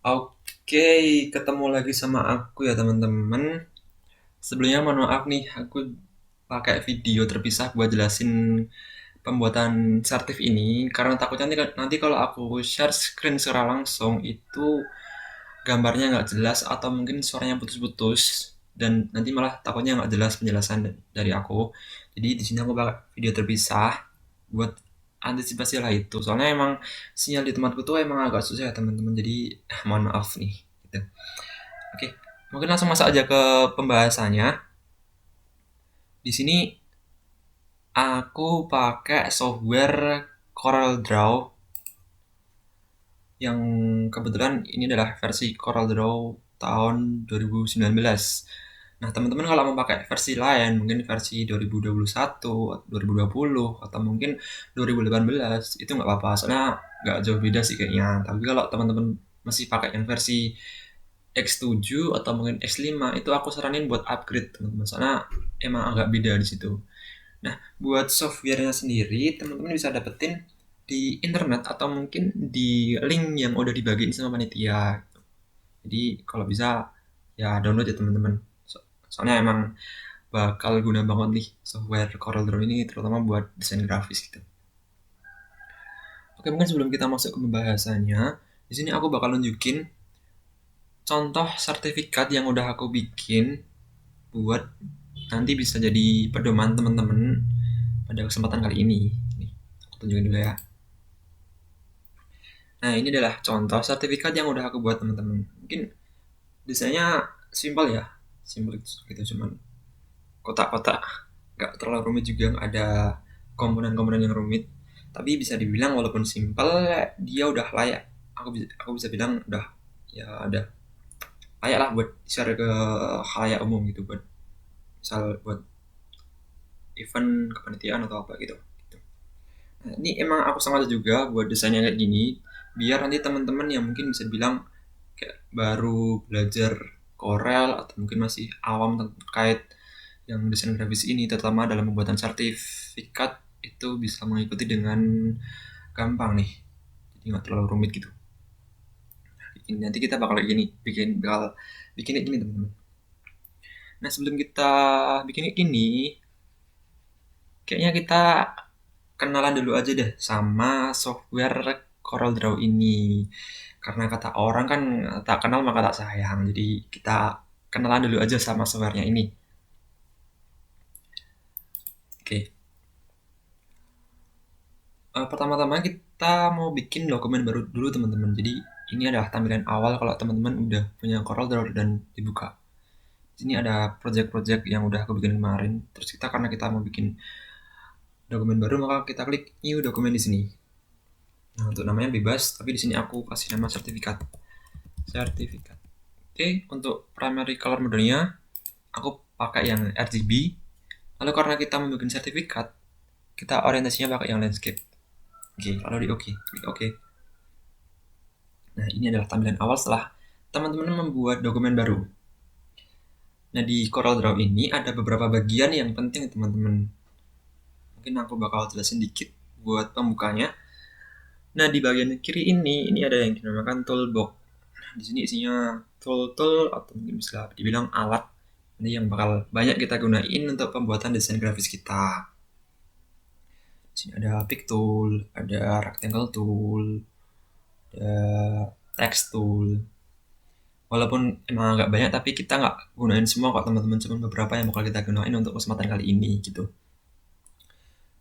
Oke, ketemu lagi sama aku ya teman-teman. Sebelumnya mohon maaf nih, aku pakai video terpisah buat jelasin pembuatan sertif ini karena takutnya nanti kalau aku share screen secara langsung itu gambarnya nggak jelas atau mungkin suaranya putus-putus dan nanti malah takutnya nggak jelas penjelasan dari aku. Jadi di sini aku pakai video terpisah buat antisipasi lah itu. Soalnya emang sinyal di tempatku tuh emang agak susah ya teman-teman. Jadi mohon maaf nih. Gitu. Oke, mungkin langsung masuk aja ke pembahasannya. Di sini aku pakai software CorelDRAW yang kebetulan ini adalah versi CorelDRAW tahun 2019. Nah, teman-teman kalau mau pakai versi lain, mungkin versi 2021, 2020, atau mungkin 2018, itu nggak apa-apa, soalnya nggak jauh beda sih kayaknya. Tapi kalau teman-teman masih pakai yang versi X7 atau mungkin X5, itu aku saranin buat upgrade, teman-teman, soalnya emang agak beda di situ. Nah, buat softwarenya sendiri, teman-teman bisa dapetin di internet atau mungkin di link yang udah dibagiin sama panitia. Jadi kalau bisa ya download ya teman-teman. Soalnya emang bakal guna banget nih software CorelDRAW ini terutama buat desain grafis gitu. Oke, mungkin sebelum kita masuk ke pembahasannya, di sini aku bakal nunjukin contoh sertifikat yang udah aku bikin buat nanti bisa jadi pedoman teman-teman pada kesempatan kali ini. Nih, aku tunjukin dulu ya. Nah, ini adalah contoh sertifikat yang udah aku buat teman-teman. Mungkin desainnya simpel ya, simpel gitu cuman kotak-kotak, nggak terlalu rumit juga, nggak ada komponen-komponen yang rumit. Tapi bisa dibilang walaupun simpel, dia udah layak. Aku bisa bilang udah ya udah layak lah buat share ke khalayak umum gitu, buat misal buat event kepanitiaan atau apa gitu. Nah, ini emang aku sengaja juga buat desainnya kayak gini biar nanti teman-teman yang mungkin bisa bilang kayak baru belajar Corel atau mungkin masih awam terkait yang desain grafis ini terutama dalam pembuatan sertifikat itu bisa mengikuti dengan gampang nih, jadi nggak terlalu rumit gitu. Nanti kita bakal bikin kayak gini teman-teman. Nah, sebelum kita bikin kayak gini, kayaknya kita kenalan dulu aja deh sama software CorelDRAW ini. Karena kata orang kan tak kenal maka tak sayang. Jadi kita kenalan dulu aja sama softwarenya ini. Oke. Pertama-tama kita mau bikin dokumen baru dulu teman-teman. Jadi ini adalah tampilan awal kalau teman-teman udah punya CorelDRAW dan dibuka. Sini ada project-project yang udah aku bikin kemarin. Terus karena kita mau bikin dokumen baru maka kita klik new dokumen di sini. Nah, untuk namanya bebas, tapi di sini aku kasih nama sertifikat. Sertifikat. Oke, untuk primary color mode-nya aku pakai yang RGB. Lalu karena kita membuat sertifikat, kita orientasinya pakai yang landscape. Oke, lalu di oke, klik oke. Nah, ini adalah tampilan awal setelah teman-teman membuat dokumen baru. Nah, di CorelDRAW ini ada beberapa bagian yang penting teman-teman. Mungkin aku bakal jelasin dikit buat pembukanya. Nah, di bagian kiri ini ada yang dinamakan toolbox. Di sini isinya tool-tool atau mungkin bisa dibilang alat ini yang bakal banyak kita gunain untuk pembuatan desain grafis kita. Di sini ada pick tool, ada rectangle tool, ada text tool. Walaupun emang agak banyak tapi kita nggak gunain semua kok teman-teman, cuma beberapa yang bakal kita gunain untuk kesempatan kali ini gitu.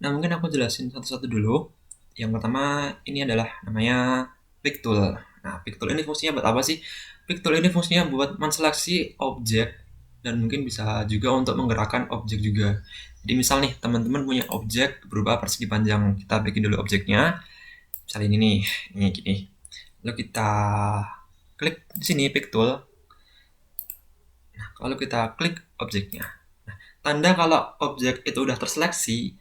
Nah, mungkin aku jelasin satu-satu dulu. Yang pertama ini adalah namanya pick tool. Nah, pick tool ini fungsinya buat apa sih? Pick tool ini fungsinya buat menseleksi objek dan mungkin bisa juga untuk menggerakkan objek juga. Jadi misal nih teman-teman punya objek berupa persegi panjang, kita bikin dulu objeknya. Misal ini nih, ini gini. Lalu kita klik di sini pick tool. Nah, lalu kita klik objeknya. Nah, tanda kalau objek itu udah terseleksi,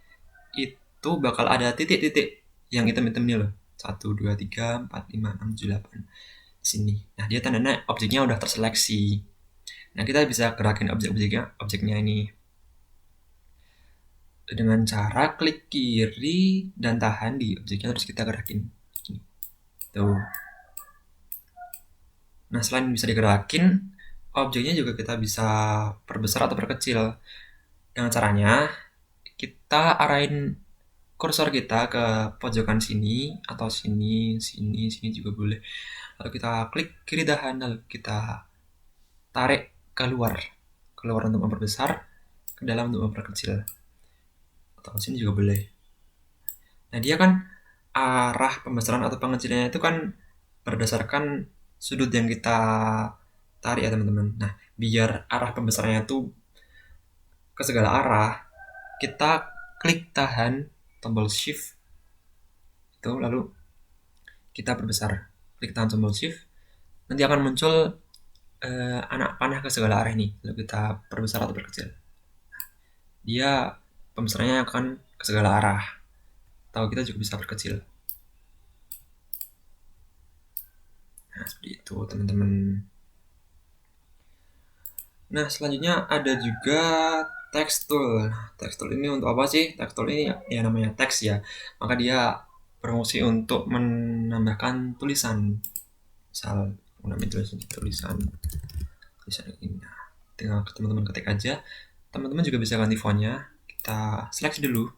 itu bakal ada titik-titik yang hitam-hitam ini loh. 1, 2, 3, 4, 5, 6, 7, 8 sini. Nah, dia tandanya objeknya udah terseleksi. Nah, kita bisa gerakin objeknya ini dengan cara klik kiri dan tahan di objeknya terus kita gerakin. Tuh. Nah, selain bisa digerakin, objeknya juga kita bisa perbesar atau perkecil. Dengan caranya, kita arahin kursor kita ke pojokan sini atau sini, sini, sini juga boleh. Lalu kita klik kiri dahan, lalu kita tarik keluar, keluar untuk memperbesar, ke dalam untuk memperkecil. Atau sini juga boleh. Nah, dia kan arah pembesaran atau pengecilannya itu kan berdasarkan sudut yang kita tarik ya teman-teman. Nah, biar arah pembesarannya itu ke segala arah, kita klik tahan tombol shift itu, lalu kita perbesar. Klik tahan tombol shift, nanti akan muncul anak panah ke segala arah ini. Lalu kita perbesar atau perkecil. Dia pembesarannya akan ke segala arah. Atau kita juga bisa perkecil. Nah, seperti itu teman-teman. Nah, selanjutnya ada juga text tool. Text tool ini untuk apa sih? Text tool ini ya namanya teks ya. Maka dia berfungsi untuk menambahkan tulisan. Misal menambahkan tulisan ini. Nah, tinggal teman-teman ketik aja. Teman-teman juga bisa ganti fontnya. Kita seleksi dulu.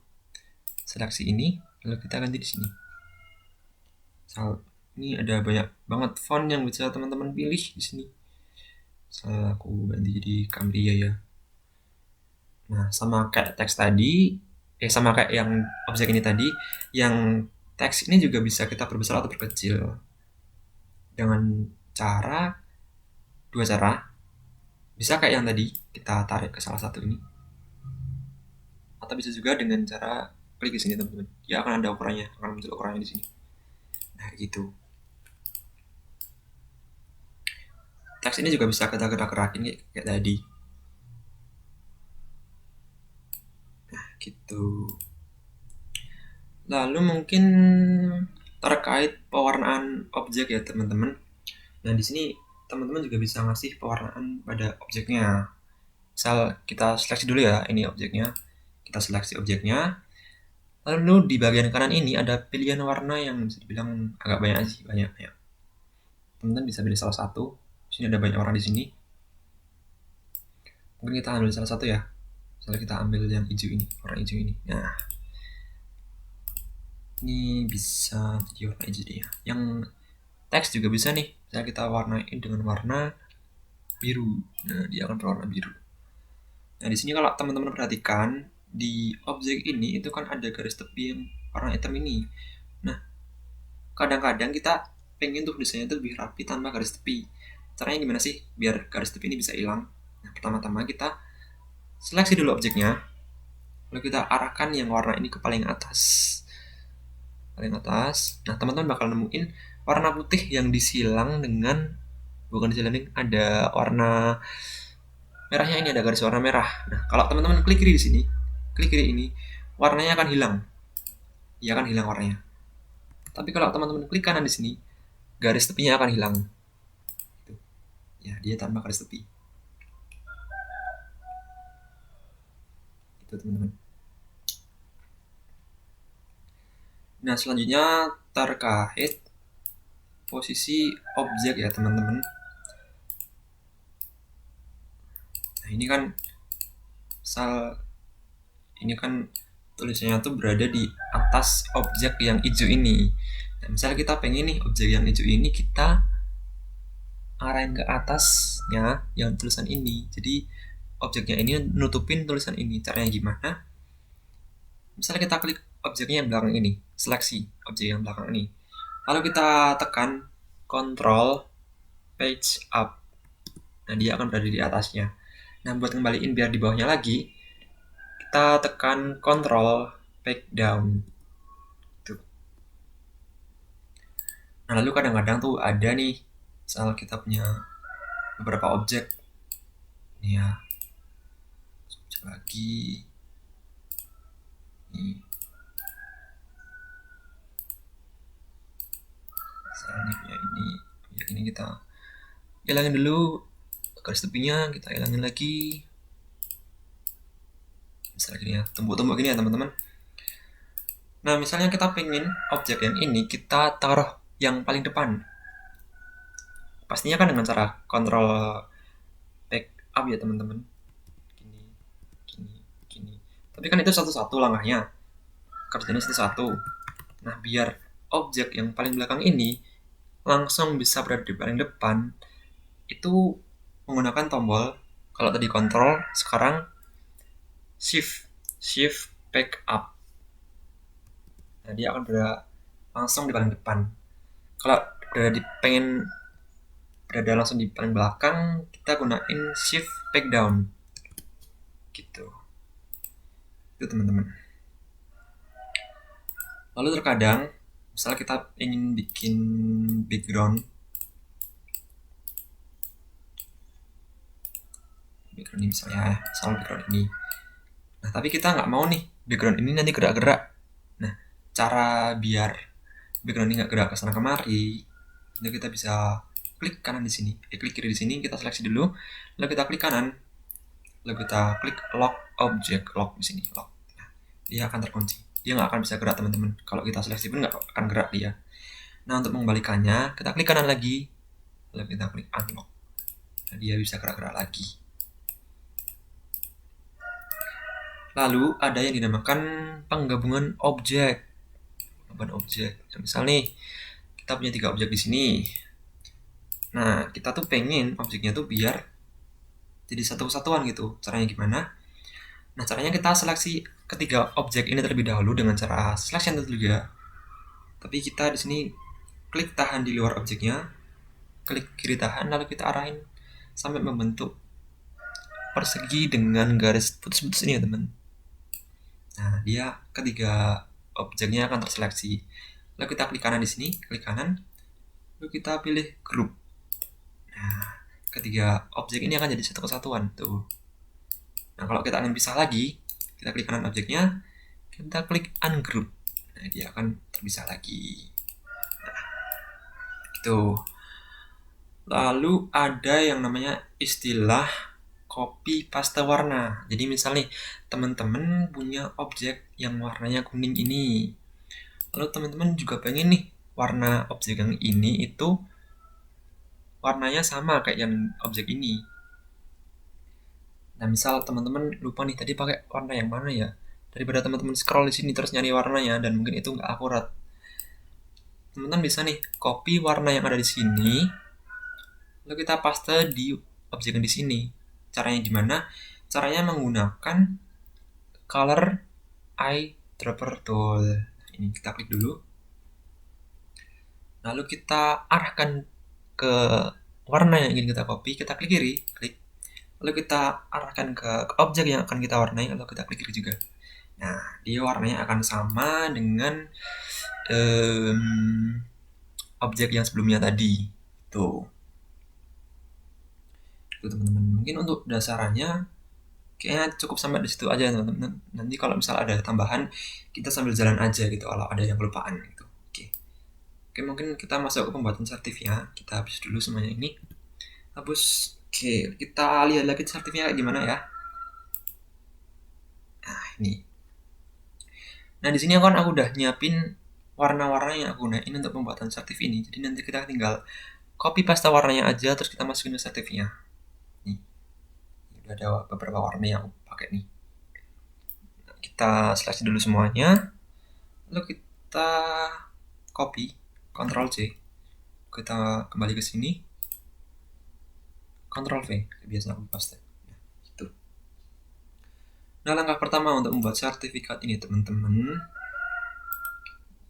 Seleksi ini, lalu kita ganti di sini. Misal ini ada banyak banget font yang bisa teman-teman pilih di sini. Aku ganti jadi Cambria ya. Nah, sama kayak teks tadi, sama kayak yang objek ini tadi, yang teks ini juga bisa kita perbesar atau perkecil dengan dua cara. Bisa kayak yang tadi, kita tarik ke salah satu ini, atau bisa juga dengan cara klik di sini teman-teman. Dia akan ada ukurannya, akan muncul ukurannya di sini. Nah, gitu. Teks ini juga bisa kita gerak-gerakin kayak tadi. Nah, gitu. Lalu mungkin terkait pewarnaan objek ya teman-teman. Nah, di sini teman-teman juga bisa ngasih pewarnaan pada objeknya. Misal kita seleksi dulu ya, ini objeknya. Kita seleksi objeknya. Lalu di bagian kanan ini ada pilihan warna yang bisa dibilang agak banyak sih, banyak ya. Teman-teman bisa pilih salah satu. Di sini ada banyak warna di sini. Mungkin kita ambil salah satu ya. Misalnya kita ambil yang hijau ini, warna hijau ini. Nah, ini bisa jadi warna hijau dia. Yang teks juga bisa nih. Misalnya kita warnain dengan warna biru. Nah, dia akan berwarna biru. Nah, di sini kalau teman-teman perhatikan, di objek ini itu kan ada garis tepi yang warna hitam ini. Nah, kadang-kadang kita pengen tuh desainnya itu lebih rapi tanpa garis tepi. Caranya gimana sih biar garis tepi ini bisa hilang? Nah, pertama-tama kita seleksi dulu objeknya, lalu kita arahkan yang warna ini ke paling atas. Paling atas. Nah, teman-teman bakal nemuin warna putih yang disilang dengan, bukan disilang, ada warna merahnya, ini ada garis warna merah. Nah, kalau teman-teman klik kiri di sini, klik kiri ini, warnanya akan hilang. Ia akan hilang warnanya. Tapi kalau teman-teman klik kanan di sini, garis tepinya akan hilang. Ya, dia tanpa garis tepi. Itu teman-teman. Nah, selanjutnya terkait posisi objek ya teman-teman. Nah, ini kan misal ini kan tulisannya tuh berada di atas objek yang hijau ini. Nah, misalnya kita pengen nih objek yang hijau ini kita arahin ke atasnya yang tulisan ini. Jadi objeknya ini nutupin tulisan ini. Caranya gimana? Misalnya kita klik objeknya yang belakang ini, seleksi objek yang belakang ini. Lalu kita tekan Ctrl Page Up. Nah, dia akan berada di atasnya. Nah, buat kembaliin biar di bawahnya lagi, kita tekan Ctrl Page Down. Tuh. Nah, lalu kadang-kadang tuh ada nih, misal kita punya beberapa objek. Nih ya. Coba lagi. Nih. Misalnya punya ini. Ya, ini kita hilangin dulu garis tepinya, kita hilangin lagi. Misalnya gini ya, tumbuk-tumbuk gini ya teman-teman. Nah, misalnya kita pengen objek yang ini kita taruh yang paling depan. pastinya kan dengan cara kontrol backup ya teman-teman. Gini, gini, gini. Tapi kan itu satu-satu langkahnya, kerjanya satu-satu. Nah, biar objek yang paling belakang ini langsung bisa berada di paling depan, itu menggunakan tombol. Kalau tadi kontrol, sekarang shift backup. Nah, dia akan berada langsung di paling depan. Kalau pengen berada langsung di paling belakang, kita gunain shift back down. Gitu. Itu teman-teman. Lalu terkadang, misalnya kita ingin bikin background ini misalnya, background ini. Nah, tapi kita nggak mau nih background ini nanti gerak-gerak. Nah, cara biar background ini nggak gerak ke sana kemari, itu kita bisa klik kanan di sini, klik kiri di sini, kita seleksi dulu, lalu kita klik kanan, lalu kita klik lock object, lock di sini, lock. Nah, dia akan terkunci, dia nggak akan bisa gerak teman-teman. Kalau kita seleksi pun nggak akan gerak dia. Nah, untuk mengembalikannya, kita klik kanan lagi, lalu kita klik unlock. Nah, dia bisa gerak-gerak lagi. Lalu ada yang dinamakan penggabungan objek. Objek. Misal nih, kita punya 3 objek di sini. Nah, kita tuh pengen objeknya tuh biar jadi satu kesatuan gitu. Caranya gimana? Nah, caranya kita seleksi ketiga objek ini terlebih dahulu dengan cara selection tool juga. Tapi kita di sini klik tahan di luar objeknya, klik kiri tahan, lalu kita arahin sampai membentuk persegi dengan garis putus-putus ini ya teman. Nah, dia ketiga objeknya akan terseleksi. Lalu kita klik kanan di sini, klik kanan, lalu kita pilih group. Nah, ketiga objek ini akan jadi satu kesatuan tuh. Nah, kalau kita ingin pisah lagi, kita klik kanan objeknya, kita klik ungroup. Nah, dia akan terpisah lagi. Nah, gitu. Lalu ada yang namanya istilah copy paste warna. Jadi misal nih, teman-teman punya objek yang warnanya kuning ini. Lalu teman-teman juga pengen nih warna objek yang ini itu warnanya sama kayak yang objek ini. Nah, misal teman-teman lupa nih tadi pakai warna yang mana ya? Daripada teman-teman scroll di sini terus nyari warnanya dan mungkin itu nggak akurat. Teman-teman bisa nih copy warna yang ada di sini, lalu kita paste di objek yang di sini. Caranya gimana? Caranya menggunakan color eyedropper tool. Ini kita klik dulu. Lalu kita arahkan ke warna yang ingin kita copy, kita klik kiri, klik. Lalu kita arahkan ke objek yang akan kita warnai, lalu kita klik kiri juga. Nah, dia warnanya akan sama dengan objek yang sebelumnya tadi. Tuh. Itu teman-teman. Mungkin untuk dasarannya kayaknya cukup sampai di situ aja teman-teman. Nanti kalau misal ada tambahan, kita sambil jalan aja gitu kalau ada yang kelupaan gitu. Oke, mungkin kita masuk ke pembuatan sertifnya. Kita hapus dulu semuanya ini. Hapus. Oke, kita lihat lagi sertifnya kayak gimana ya. Nah, ini. Nah, di sini aku udah nyiapin warna-warna yang aku gunain untuk pembuatan sertif ini. Jadi nanti kita tinggal copy paste warnanya aja, terus kita masukin ke sertifnya. Nih, udah ada beberapa warna yang aku pakai nih. Nah, kita seleksi dulu semuanya, lalu kita copy, Ctrl C, kita kembali ke sini, Ctrl V, biasa aku paste. Nah, gitu. Nah, langkah pertama untuk membuat sertifikat ini teman-teman,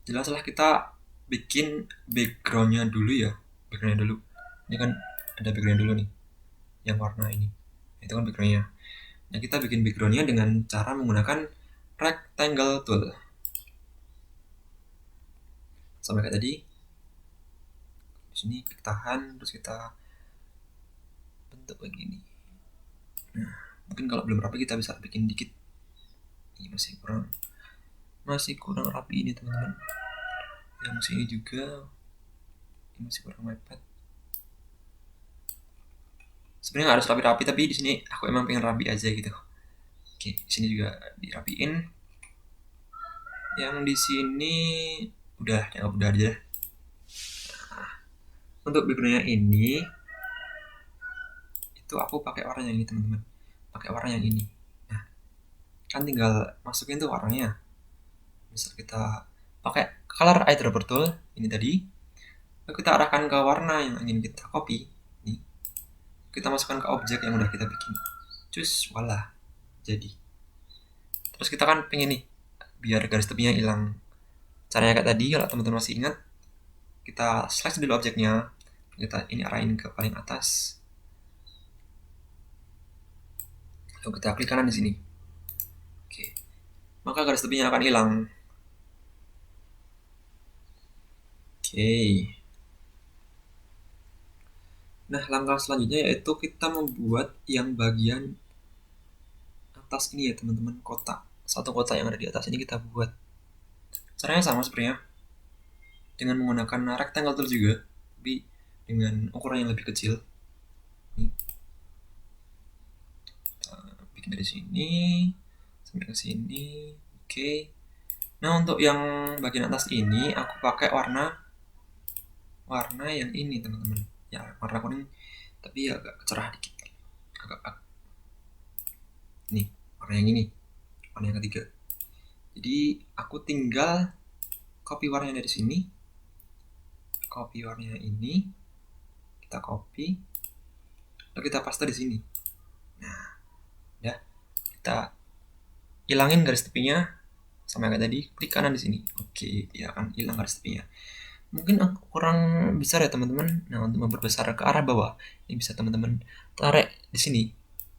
jelaslah kita bikin backgroundnya dulu ya. Backgroundnya dulu. Ini kan ada background dulu nih, yang warna ini. Itu kan backgroundnya. Nah, kita bikin backgroundnya dengan cara menggunakan rectangle tool. Sama kayak tadi. Di sini klik tahan, terus kita bentuk kayak gini. Nah, mungkin kalau belum rapi kita bisa bikin dikit. Ini masih kurang rapi ini teman-teman. Yang sini juga ini masih kurang mepet. Sebenarnya nggak harus rapi-rapi, tapi di sini aku emang pengen rapi aja gitu. Oke, di sini juga dirapiin. Yang di sini udah aja. Nah, Untuk backgroundnya ini itu aku pakai warna yang ini teman-teman, pakai warna yang ini. Nah, kan tinggal masukin tuh warnanya. Misal kita pakai color eyedropper tool ini tadi, lalu kita arahkan ke warna yang ingin kita copy. Nih, kita masukkan ke objek yang udah kita bikin. Cus, voila, jadi. Terus kita kan pengen nih biar garis tepinya hilang. Caranya kayak tadi, kalau teman-teman masih ingat, kita slice dulu objeknya, kita ini arahin ke paling atas, lalu kita klik kanan di sini. Oke, maka garis tepinya akan hilang. Oke. Nah, langkah selanjutnya yaitu kita membuat yang bagian atas ini ya teman-teman, kotak. Satu kotak yang ada di atas ini kita buat. Caranya sama sebenarnya, dengan menggunakan rectangle tool juga, tapi dengan ukuran yang lebih kecil. Nih. Kita bikin dari sini sampai ke sini. Oke. Nah, untuk yang bagian atas ini aku pakai warna yang ini teman-teman. Ya, warna kuning tapi agak cerah dikit. Agak nih, warna yang ini. Warna yang ketiga. Jadi aku tinggal copy warnanya dari sini, copy warnanya ini, kita copy, lalu kita paste di sini. Nah, ya, kita hilangin garis tepinya sama kayak tadi, klik kanan di sini. Oke, dia akan hilang garis tepinya. Mungkin kurang besar ya teman-teman. Nah, untuk memperbesar ke arah bawah, ini bisa teman-teman tarik di sini,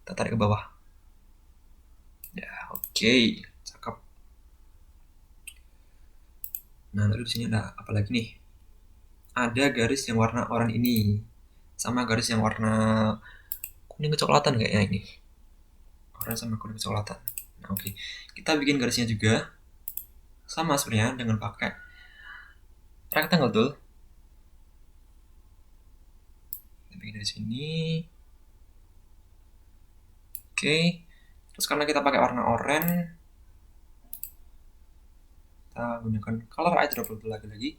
kita tarik ke bawah. Ya, oke, cakep. Nah, lalu di sini ada apa lagi nih? Ada garis yang warna oranye ini, sama garis yang warna kuning kecoklatan kayaknya ini. Oranye sama kuning kecoklatan. Nah, oke. Kita bikin garisnya juga sama sebenarnya dengan pakai rectangle tool. Kita bikin dari sini. Oke. Terus karena kita pakai warna oranye, kita gunakan color eyedropper tool lagi-lagi.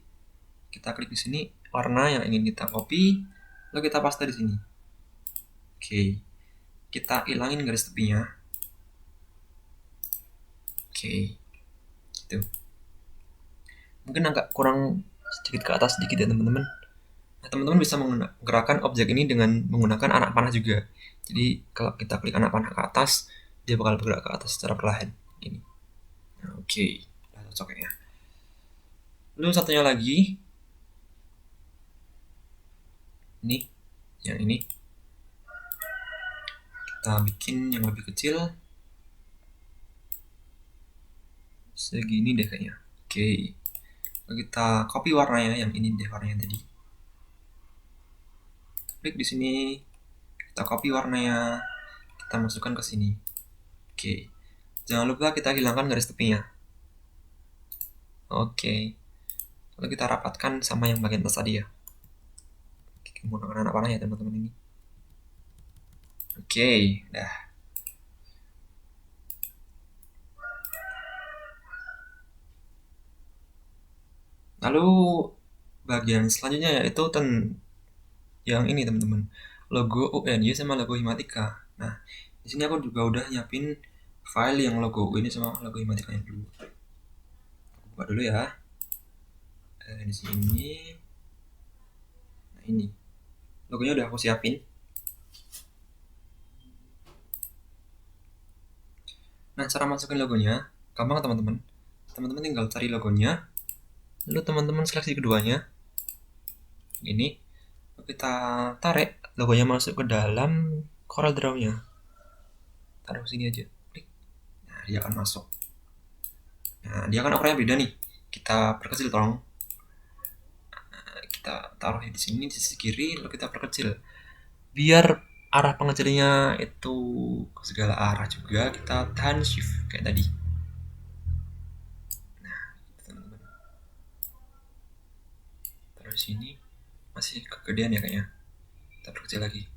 Kita klik di sini warna yang ingin kita copy, lalu kita paste di sini. Oke. Kita hilangin garis tepinya. Oke. Gitu. Mungkin agak kurang sedikit ke atas sedikit ya teman-teman. Nah, teman-teman bisa menggerakkan objek ini dengan menggunakan anak panah juga. Jadi kalau kita klik anak panah ke atas, dia bakal bergerak ke atas secara perlahan. Ini. Nah, oke, udah cocok ya. Lalu satunya lagi, ini, yang ini. Kita bikin yang lebih kecil. Segini deh kayaknya. Oke. Lalu kita copy warnanya yang ini deh warnanya tadi. Klik di sini, kita copy warnanya, kita masukkan ke sini. Oke. Jangan lupa kita hilangkan garis tepinya. Oke. Lalu kita rapatkan sama yang bagian atas tadi ya. Oke, menggunakan anak panah ya teman-teman ini. Oke, dah. Lalu bagian selanjutnya yaitu yang ini teman-teman, logo UNY sama logo Himatika. Nah, di sini aku juga udah nyiapin file yang logo UNY sama logo Himatikanya dulu. Aku buka dulu ya. Di sini. Nah, ini. Logonya udah aku siapin. Nah, cara masukin logonya gampang teman-teman. Teman-teman tinggal cari logonya. Lalu teman-teman seleksi keduanya. Ini. Lalu kita tarik logonya masuk ke dalam Corel Draw-nya. Taruh sini aja. Klik. Nah, dia akan masuk. Nah, dia kan ukurannya beda nih. Kita perkecil tolong. Kita taruh di sini di sisi kiri, lalu kita perkecil. Biar arah pengecilnya itu ke segala arah juga, kita tahan shift kayak tadi. Nah, teman-teman. Taruh sini masih kegedean ya kayaknya. Kita perkecil lagi.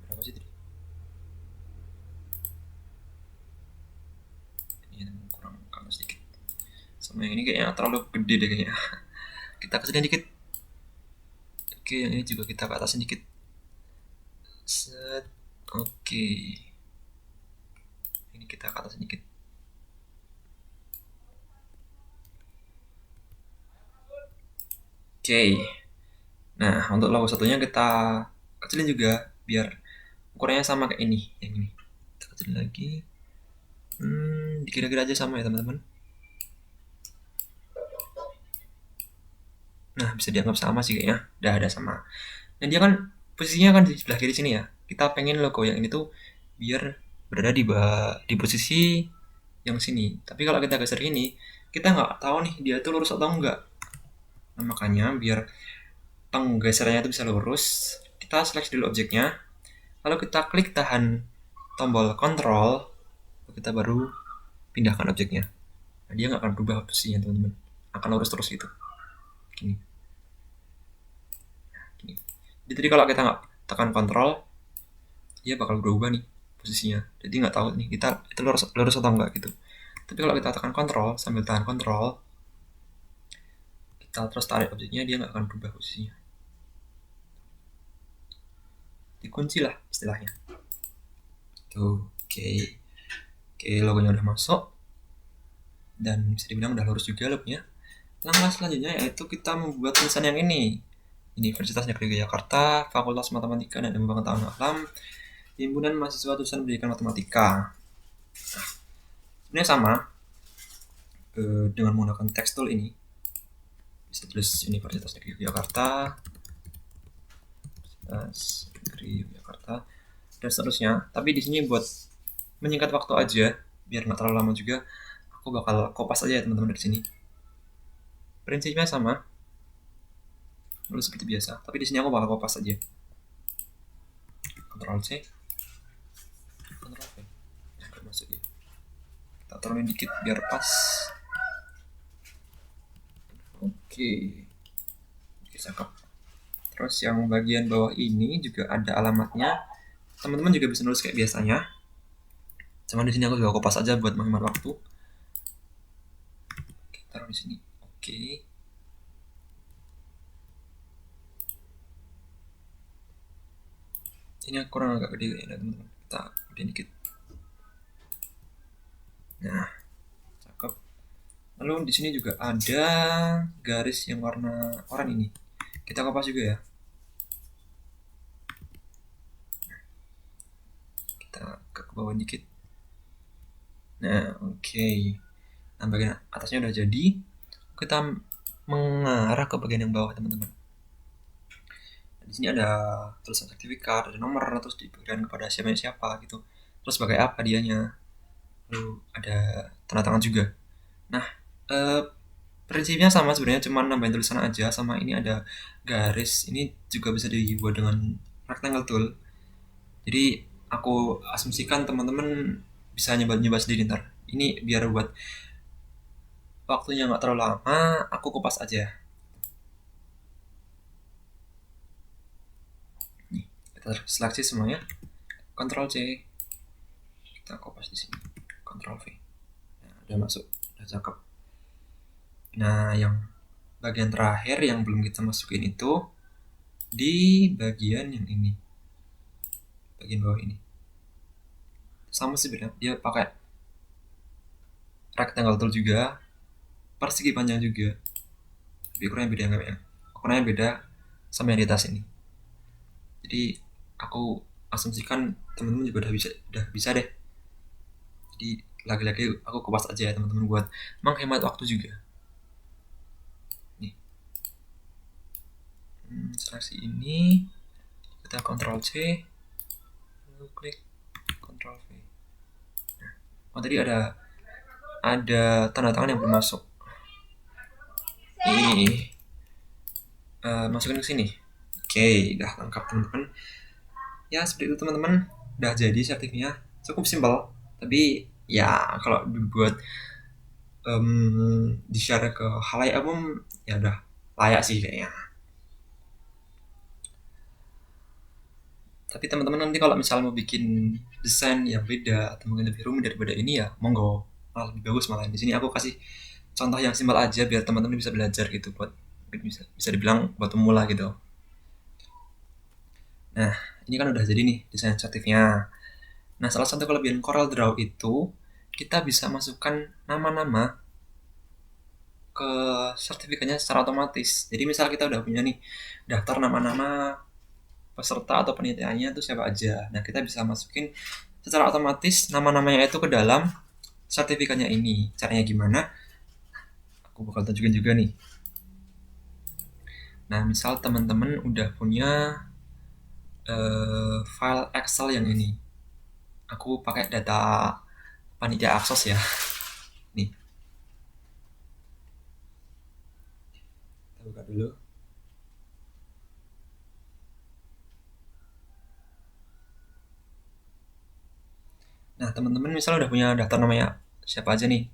Berapa sih tadi? Ini kurang sedikit. Sama yang ini kayaknya terlalu gede deh kayaknya. kita kecilin dikit. Oke, yang ini juga kita ke atasin dikit. Set. Oke, ini kita ke atasin dikit. Oke, nah untuk logo satunya kita kecilin juga biar ukurannya sama kayak ini. Yang ini kita kecilin lagi. Dikira-kira aja sama ya teman-teman. Nah, bisa dianggap sama sih kayaknya. Udah ada sama. Nah, dia kan posisinya kan di sebelah kiri sini ya. Kita pengen logo yang ini tuh biar berada di posisi yang sini. Tapi kalau kita geser ini, kita nggak tahu nih dia tuh lurus atau enggak. Nah, makanya biar penggeserannya itu bisa lurus, kita seleksi dulu objeknya. Lalu kita klik tahan tombol Ctrl, kita baru pindahkan objeknya. Nah, dia nggak akan berubah posisinya teman-teman. Akan lurus terus gitu. Gini. Jadi kalau kita nggak tekan kontrol, dia bakal berubah nih posisinya. Jadi nggak tahu nih kita itu lurus atau enggak gitu. Tapi kalau kita tekan kontrol sambil tahan kontrol, kita terus tarik objeknya, dia nggak akan berubah posisinya. Dikunci lah istilahnya. Tuh, oke, logonya udah masuk dan bisa dibilang udah lurus juga logonya. Langkah selanjutnya yaitu kita membuat tulisan yang ini. Universitas Negeri Yogyakarta, Fakultas Matematika dan Ilmu Pengetahuan Alam, Himpunan Mahasiswa Jurusan Pendidikan Matematika. Nah, sebenarnya sama dengan menggunakan text tool ini. Bisa tulis Universitas Negeri Yogyakarta, Universitas Negeri Yogyakarta, dan seterusnya. Tapi di sini buat menyingkat waktu aja, biar nggak terlalu lama juga, aku bakal kopas aja ya teman-teman dari sini. Prinsipnya sama, lalu seperti biasa. Tapi di sini aku bakal kopas aja. Ctrl C, Ctrl V. Nah, masuk ya. Kita turunin dikit biar pas. Oke, cakep. Terus yang bagian bawah ini juga ada alamatnya. Teman-teman juga bisa nulis kayak biasanya. Cuman di sini aku juga kopas aja buat menghemat waktu. Oke, taruh di sini. Oke. Ini kurang agak gede ya teman-teman. Kita gedein dikit. Nah, cakep. Lalu di sini juga ada garis yang warna oranye ini. Kita kopas juga ya. Kita ke bawah dikit. Nah, oke. Nah, bagian atasnya udah jadi. Kita mengarah ke bagian yang bawah teman-teman. Di sini ada tulisan sertifikat, ada nomor, terus diberikan kepada siapa gitu. Terus sebagai apa dianya. Lalu ada tanda tangan juga. Nah, prinsipnya sama sebenarnya, cuma nambahin tulisan aja. Sama ini ada garis. Ini juga bisa dibuat dengan rectangle tool. Jadi aku asumsikan teman-teman bisa nyoba sendiri ntar. Ini biar buat waktunya nggak terlalu lama, aku kupas aja. Nih, kita seleksi semuanya. Ctrl C. Kita kopas di sini. Ctrl V. Nah, udah masuk, udah cakep. Nah, yang bagian terakhir yang belum kita masukin itu di bagian yang ini, bagian bawah ini. Sama sebenarnya, dia pakai rectangle tool juga, persegi panjang juga. Tapi ukurannya beda nggak ya? Ukurannya beda sama yang di atas ini. Jadi aku asumsikan teman-teman juga udah bisa deh. Jadi lagi-lagi aku kupas aja ya teman-teman buat menghemat waktu juga. Nih, seleksi ini, kita Ctrl C, lalu klik Ctrl V. Nah, oh tadi ada tanda tangan yang belum masuk. Ini masukin ke sini. Oke, udah lengkap teman-teman. Ya seperti itu teman-teman, udah jadi sertifikatnya. Cukup simpel, tapi ya kalau dibuat di share ke halayak umum ya udah layak sih kayaknya. Tapi teman-teman nanti kalau misalnya mau bikin desain yang beda atau mungkin lebih rumit daripada ini ya monggo, malah lebih bagus malah. Di sini aku kasih contoh yang simpel aja biar teman-teman bisa belajar gitu buat mungkin bisa dibilang buat pemula gitu. Nah, ini kan udah jadi nih desain sertifnya. Nah, salah satu kelebihan CorelDRAW itu kita bisa masukkan nama-nama ke sertifikatnya secara otomatis. Jadi misal kita udah punya nih daftar nama-nama peserta atau penelitiannya itu siapa aja. Nah, kita bisa masukin secara otomatis nama-namanya itu ke dalam sertifikatnya ini. Caranya gimana? Aku bakal tunjukin juga nih. Nah, misal teman-teman udah punya file Excel yang ini. Aku pakai data panitia Axos ya. Nih, kita buka dulu. Nah, teman-teman misalnya udah punya daftar namanya siapa aja nih.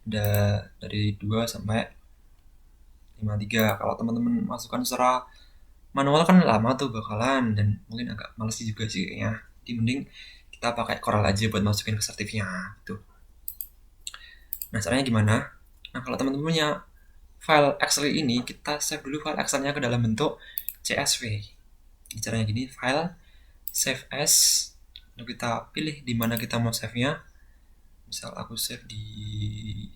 Udah dari 2 sampai 53. Kalau teman-teman masukkan secara manual kan lama tuh bakalan dan mungkin agak males juga sih kayaknya. Jadi mending kita pakai Corel aja buat masukin ke sertifnya gitu. Nah, caranya gimana? Nah, kalau teman-teman punya file Excel ini, kita save dulu file Excel-nya ke dalam bentuk CSV. Jadi caranya gini, file save as, lalu kita pilih di mana kita mau save-nya. Misal aku save di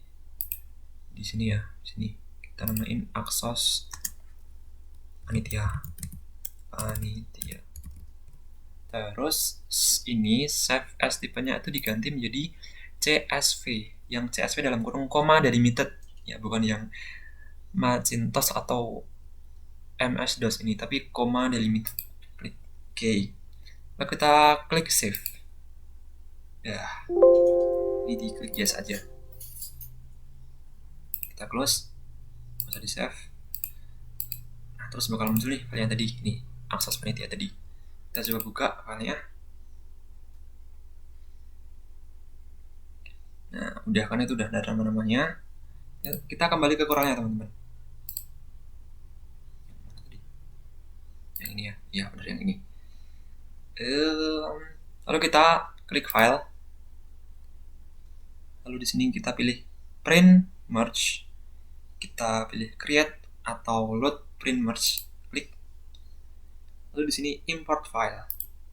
sini ya, sini. Kita namain Axos Panitia. Terus ini save as tipenya itu diganti menjadi CSV. Yang CSV dalam kurung koma delimited ya, bukan yang Macintosh atau MS-DOS ini, tapi koma delimited. Klik OK. Lalu kita klik save. Ya, ini diklik yes aja. Kita close, bisa di save. Nah, terus bakal muncul nih file yang tadi, ini Axos Panitia tadi. Kita coba buka filenya. Nah, udah kan itu udah ada nama-namanya. Kita kembali ke Corelnya teman-teman. Yang ini ya, iya benar yang ini. Lalu kita klik file. Lalu di sini kita pilih print merge. Kita pilih create atau load print merge. Klik. Lalu di sini import file.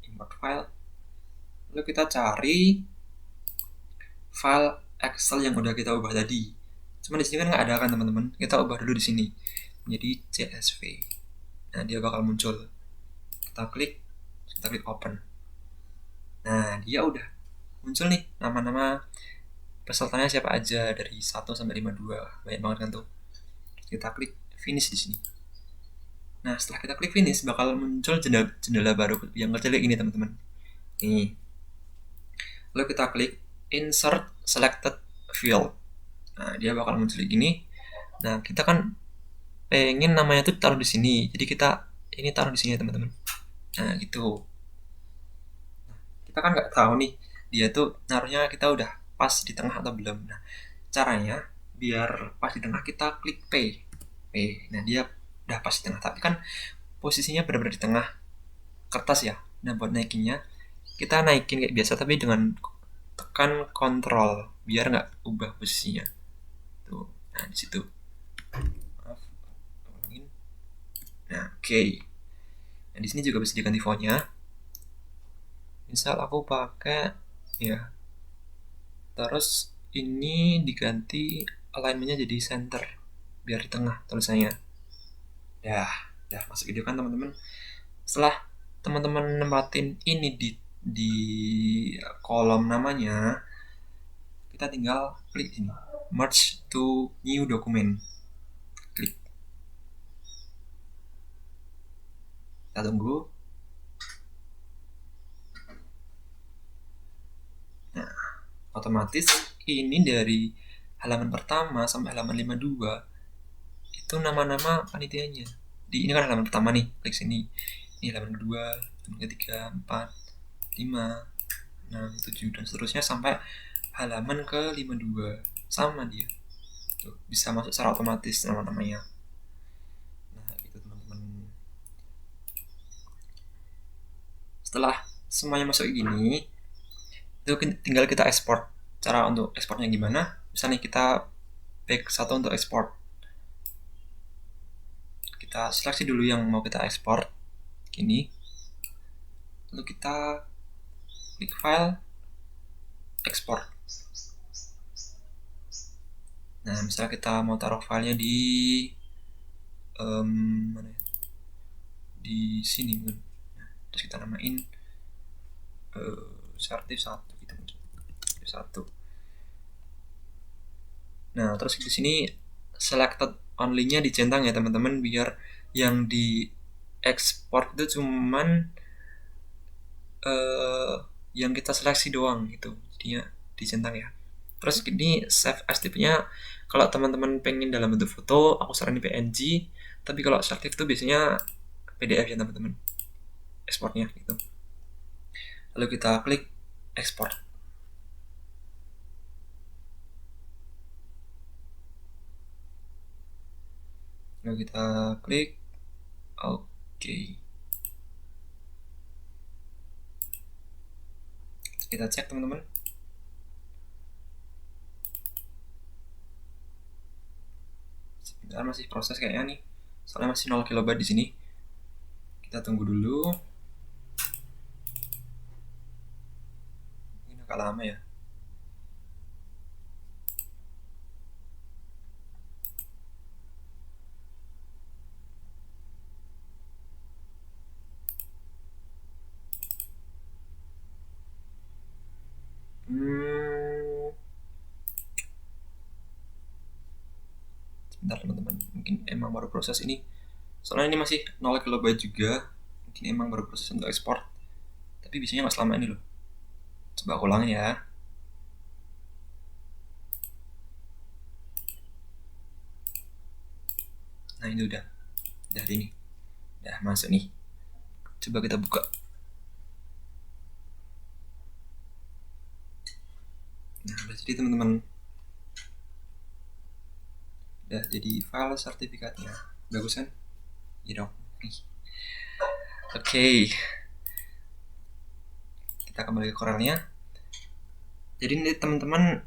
Import file. Lalu kita cari file Excel yang udah kita ubah tadi. Cuma di sini kan nggak ada kan teman-teman. Kita ubah dulu di sini menjadi CSV. Nah, dia bakal muncul. Kita klik open. Nah, dia udah muncul nih nama-nama pesertanya siapa aja dari 1 sampai 52. Banyak banget kan tuh. Kita klik finish di sini. Nah, setelah kita klik finish bakal muncul jendela baru yang kecil ini teman-teman. Nih. Lalu kita klik insert selected field. Nah, dia bakal muncul gini. Nah, kita kan pengen namanya tuh taruh di sini. Jadi kita ini taruh di sini teman-teman. Nah, gitu. Kita kan nggak tahu nih dia tuh naruhnya kita udah pas di tengah atau belum. Nah, caranya biar pas di tengah kita klik P. Nah, dia udah pas di tengah, tapi kan posisinya benar-benar di tengah kertas ya. Nah, buat naikinnya kita naikin kayak biasa tapi dengan tekan kontrol biar nggak ubah posisinya. Tuh. Nah, di situ. Nah, oke. Nah, di sini juga bisa diganti fontnya. Misal aku pakai ya. Terus ini diganti alignmentnya jadi center biar di tengah tulisannya. Ya, masuk video kan teman-teman. Setelah teman-teman nempatin ini di kolom namanya, kita tinggal klik ini, merge to new document. Klik. Kita tunggu. Nah, otomatis ini dari halaman pertama sampai halaman 52 itu nama-nama panitianya. Ini kan halaman pertama nih, klik sini. Ini halaman kedua, halaman ketiga, 4, 5, 6, 7 dan seterusnya sampai halaman ke 52. Sama dia. Tuh, bisa masuk secara otomatis nama-namanya. Nah, itu teman-teman. Setelah semuanya masuk gini, itu tinggal kita export. Cara untuk exportnya gimana? Misalnya kita pick satu untuk export. Kita seleksi dulu yang mau kita ekspor ini, lalu kita klik file, ekspor. Nah, misalnya kita mau taruh filenya di mana ya? Di sini mungkin. Nah, terus kita namain sertif 1 gitu mungkin. Sertif 1. Nah, terus di sini selected only-nya dicentang ya teman-teman, biar yang di ekspor itu cuman yang kita seleksi doang gitu, jadinya dicentang ya. Terus ini save as type-nya, kalau teman-teman pengen dalam bentuk foto aku saranin PNG, tapi kalau sertif itu biasanya PDF ya teman-teman ekspornya gitu. Lalu kita klik ekspor. Lalu kita klik oke. Kita cek teman-teman. Sebentar, masih proses kayaknya nih, soalnya masih 0 kilobyte di sini. Kita tunggu dulu, ini agak lama ya. Sebentar teman-teman, mungkin emang baru proses ini, soalnya ini masih 0 kilobyte juga, mungkin emang baru proses untuk ekspor, tapi biasanya nggak selama ini loh. Coba aku ulangin ya. Nah, ini udah ini udah masuk nih. Coba kita buka. Nah, udah jadi teman-teman, udah jadi file sertifikatnya. Bagus kan? Iya dong. Oke, kita kembali ke Corelnya. Jadi ini teman-teman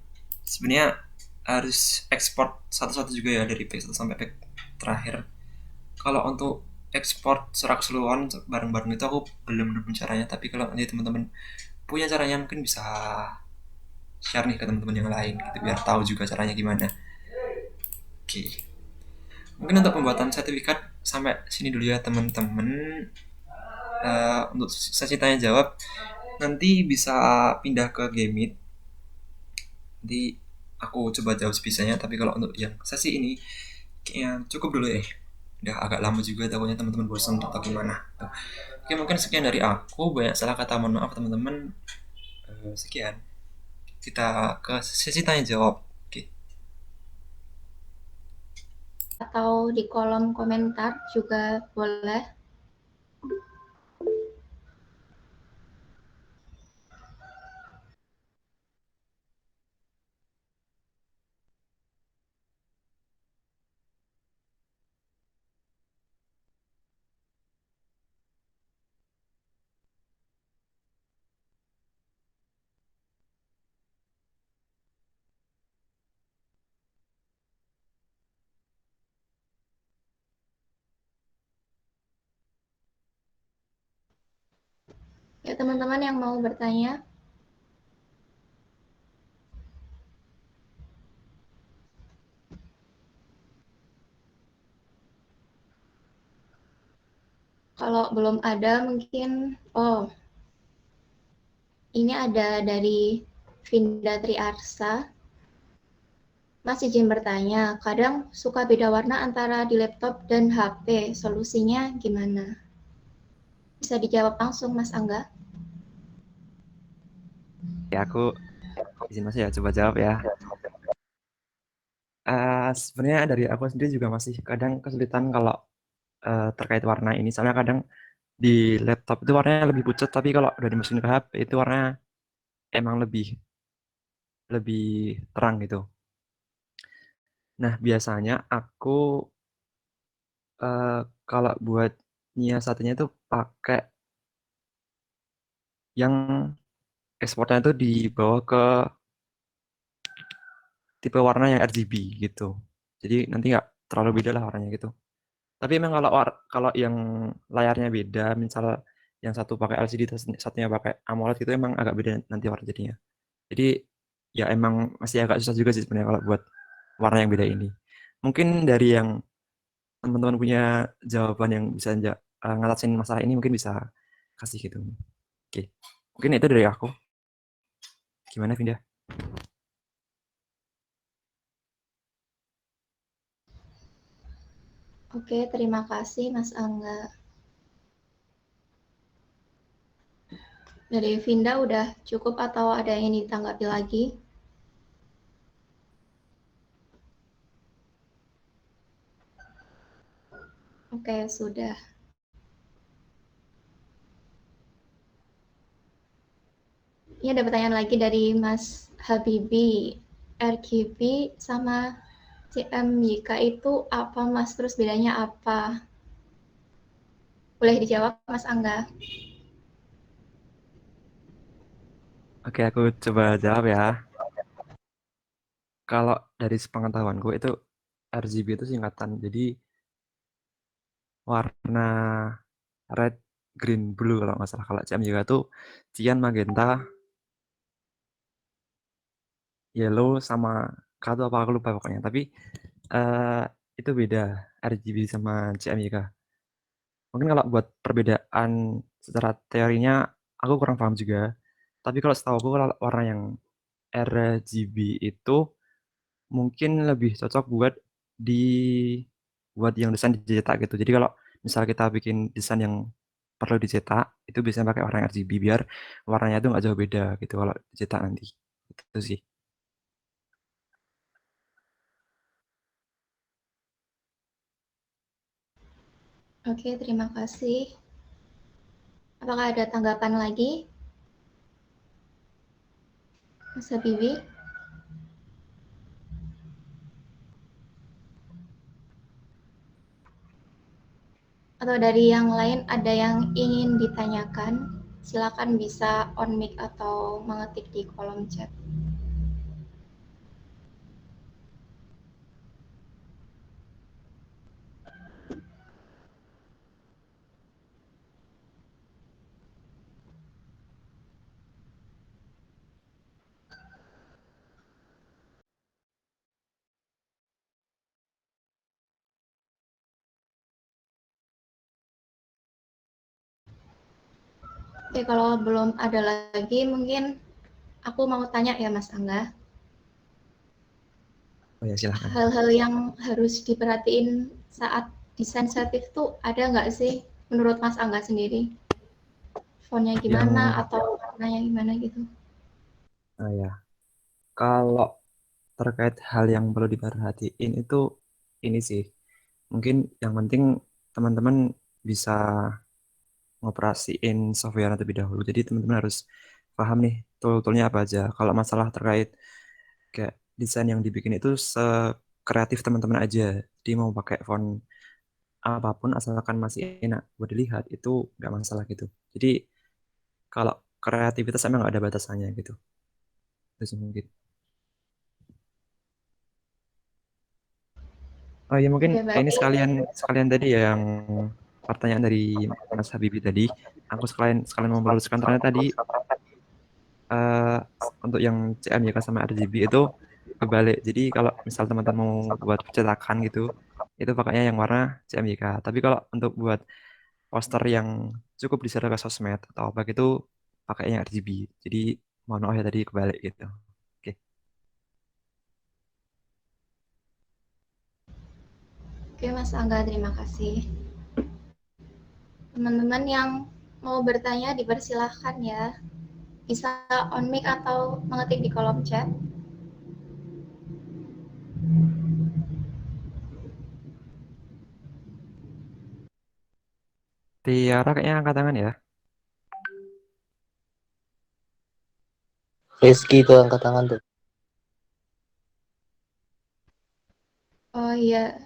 sebenarnya harus ekspor satu-satu juga ya, dari pack 1 sampai pack terakhir. Kalau untuk ekspor secara keseluruhan bareng-bareng itu aku belum nemu caranya, tapi kalau nanti teman-teman punya caranya mungkin bisa share nih ke teman-teman yang lain gitu, biar tahu juga caranya gimana. Oke, mungkin untuk pembuatan sertifikat sampai sini dulu ya teman-teman. Untuk sesi tanya jawab nanti bisa pindah ke Gameit, nanti aku coba jawab sebisanya, tapi kalau untuk yang sesi ini kayaknya cukup dulu ya, udah agak lama juga, takutnya teman-teman bosan atau gimana. Oke, mungkin sekian dari aku, banyak salah kata mohon maaf teman-teman. Sekian, kita ke sesi tanya jawab. Oke. Atau di kolom komentar juga boleh. Ya, teman-teman yang mau bertanya. Kalau belum ada mungkin, ini ada dari Vinda Triarsa. Mas izin bertanya, kadang suka beda warna antara di laptop dan HP, solusinya gimana? Bisa dijawab langsung Mas Angga? Ya, aku izin masih ya, coba jawab ya. Sebenarnya dari aku sendiri juga masih kadang kesulitan kalau terkait warna ini, soalnya kadang di laptop itu warnanya lebih pucat, tapi kalau udah dimasukin ke HP itu warnanya emang lebih lebih terang gitu. Nah, biasanya aku eh, kalau buat nyiasatinya itu pakai yang ekspornya itu dibawa ke tipe warna yang RGB gitu. Jadi nanti nggak terlalu beda lah warnanya gitu. Tapi emang kalau yang layarnya beda, misal yang satu pakai LCD terus satunya pakai AMOLED itu emang agak beda nanti warna jadinya. Jadi ya emang masih agak susah juga sih sebenarnya kalau buat warna yang beda ini. Mungkin dari yang teman-teman punya jawaban yang bisa ngatasin masalah ini mungkin bisa kasih gitu. Oke. Mungkin itu dari aku. Gimana Vinda? Oke, terima kasih Mas Angga. Dari Vinda udah cukup atau ada yang ingin ditanggapi lagi? Oke, sudah. Ini ada pertanyaan lagi dari Mas Habibi. RGB sama CMYK itu apa Mas? Terus bedanya apa? Boleh dijawab Mas Angga? Oke, aku coba jawab ya. Kalau dari sepengetahuanku itu RGB itu singkatan. Jadi warna red, green, blue kalau nggak salah. Kalau CMYK itu cyan, magenta, yellow, sama kado apa aku lupa pokoknya. Tapi eh, itu beda RGB sama CMYK. Mungkin kalau buat perbedaan secara teorinya aku kurang paham juga. Tapi kalau setahu aku kalau warna yang RGB itu mungkin lebih cocok buat yang desain dicetak gitu. Jadi kalau misal kita bikin desain yang perlu dicetak, itu biasanya pakai warna RGB biar warnanya itu nggak jauh beda gitu kalau dicetak nanti. Itu sih. Oke, terima kasih. Apakah ada tanggapan lagi, Mas Habibi? Atau dari yang lain ada yang ingin ditanyakan? Silakan bisa on mic atau mengetik di kolom chat. Oke, kalau belum ada lagi, mungkin aku mau tanya ya Mas Angga. Oh ya silahkan. Hal-hal yang harus diperhatiin saat desain sensitif tuh ada nggak sih menurut Mas Angga sendiri? Fontnya Yang gimana atau warnanya gimana gitu? ya, kalau terkait hal yang perlu diperhatiin itu ini sih. Mungkin yang penting teman-teman bisa ngoperasiin software terlebih dahulu. Jadi teman-teman harus paham nih tool-toolnya apa aja. Kalau masalah terkait kayak desain yang dibikin itu sekreatif teman-teman aja. Jadi mau pakai font apapun asalkan masih enak buat dilihat itu nggak masalah gitu. Jadi kalau kreativitas emang nggak ada batasannya gitu. Itu sih mungkin. Oh ya mungkin Oke, ini baik. sekalian sekalian tadi ya yang pertanyaan dari Mas Habibie tadi. Aku sekalian sekalian mau meluruskan ternyata tadi eh, untuk yang CMYK sama RGB itu kebalik. Jadi kalau misal teman-teman mau buat percetakan gitu, itu pakainya yang warna CMYK. Tapi kalau untuk buat poster yang cukup disebar ke sosmed atau apa gitu, pakainya yang RGB. Jadi mohon maaf ya tadi kebalik gitu. Oke. Oke, Mas Angga, terima kasih. Teman-teman yang mau bertanya dipersilahkan ya. Bisa on mic atau mengetik di kolom chat. Tiara kayaknya angkat tangan ya. Rizky itu angkat tangan tuh. Oh iya,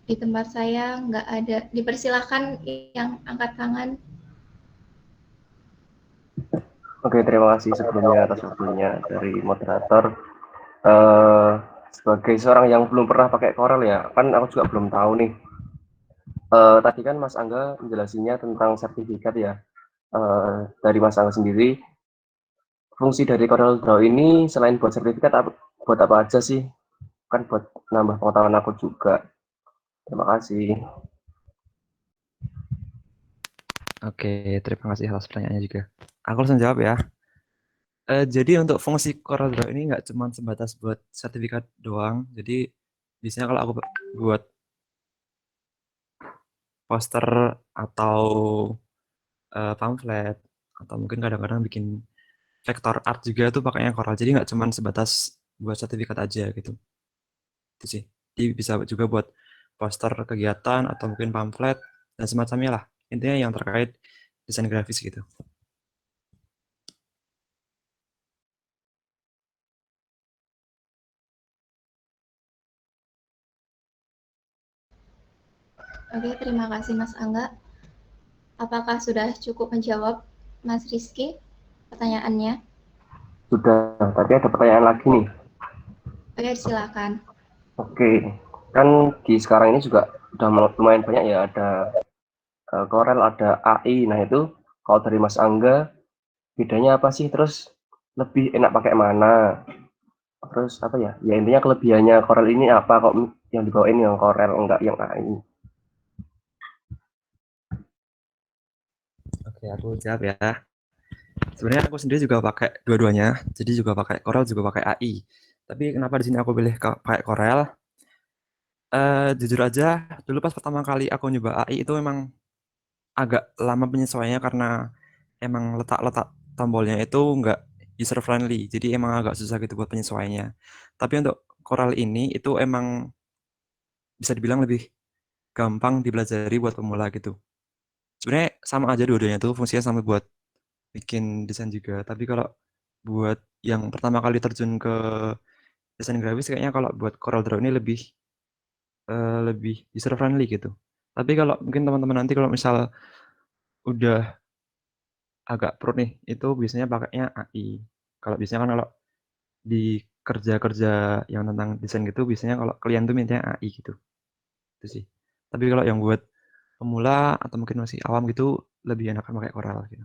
di tempat saya nggak ada. Dipersilahkan yang angkat tangan. Oke, terima kasih sebelumnya atas waktunya dari moderator. Eh sebagai seorang yang belum pernah pakai Corel ya, kan aku juga belum tahu nih Tadi kan Mas Angga menjelasinya tentang sertifikat ya. Dari Mas Angga sendiri, fungsi dari Corel Draw ini selain buat sertifikat, buat apa aja sih? Kan buat nambah pengetahuan aku juga. Terima kasih. Oke, terima kasih atas pertanyaannya juga. Aku langsung jawab ya. Jadi untuk fungsi CorelDRAW ini nggak cuma sebatas buat sertifikat doang. Jadi biasanya kalau aku buat poster atau pamflet atau mungkin kadang-kadang bikin vektor art juga tuh pakainya Corel. Jadi nggak cuma sebatas buat sertifikat aja gitu. Itu sih. Jadi bisa juga buat poster kegiatan atau mungkin pamflet dan semacamnya lah. Intinya yang terkait desain grafis gitu. Oke, terima kasih Mas Angga. Apakah sudah cukup menjawab Mas Rizky pertanyaannya? Sudah, tapi ada pertanyaan lagi nih. Oke, silakan. Oke, kan di sekarang ini juga udah lumayan banyak ya, ada Corel, ada AI. Nah itu kalau dari Mas Angga, bedanya apa sih? Terus lebih enak pakai mana? Terus apa ya? Ya intinya kelebihannya Corel ini apa kok yang dibawain yang Corel enggak yang AI? Oke, aku jawab ya. Sebenarnya aku sendiri juga pakai dua-duanya, jadi juga pakai Corel juga pakai AI. Tapi kenapa di sini aku pilih pakai Corel? Jujur aja, dulu pas pertama kali aku nyoba AI itu memang agak lama penyesuaiannya karena emang letak-letak tombolnya itu nggak user friendly, jadi emang agak susah gitu buat penyesuaiannya. Tapi untuk Corel ini itu emang bisa dibilang lebih gampang dipelajari buat pemula gitu. Sebenarnya sama aja dua-duanya tuh fungsinya sama buat bikin desain juga. Tapi kalau buat yang pertama kali terjun ke desain grafis kayaknya kalau buat CorelDRAW ini lebih user friendly gitu. Tapi kalau mungkin teman-teman nanti kalau misal udah agak pro nih, itu biasanya pakainya AI. Kalau biasanya kan kalau di kerja-kerja yang tentang desain gitu, biasanya kalau klien tuh mintanya AI gitu. Itu sih. Tapi kalau yang buat pemula atau mungkin masih awam gitu, lebih enakan pakai Corel gitu.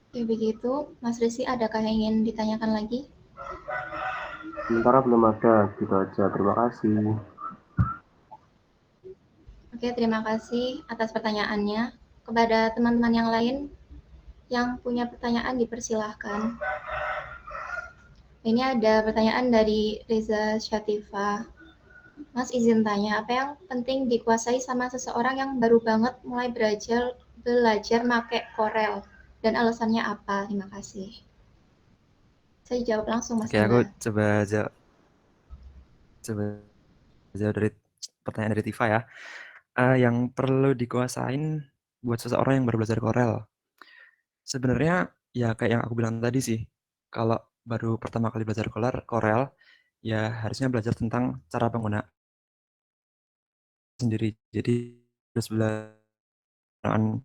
Oke, begitu. Mas Rizky, adakah yang ingin ditanyakan lagi? Sementara belum ada, gitu aja. Terima kasih. Oke, terima kasih atas pertanyaannya. Kepada teman-teman yang lain yang punya pertanyaan dipersilahkan. Ini ada pertanyaan dari Reza Syatifa. Mas izin tanya, apa yang penting dikuasai sama seseorang yang baru banget mulai belajar make Corel? Dan alasannya apa? Terima kasih. Saya jawab langsung, Mas Oke, aku Angga. coba jawab dari pertanyaan dari Tifa ya. Yang perlu dikuasain buat seseorang yang baru belajar Corel. Sebenarnya ya kayak yang aku bilang tadi sih. Kalau baru pertama kali belajar Corel, ya harusnya belajar tentang cara penggunaan sendiri. Jadi harus belajar yang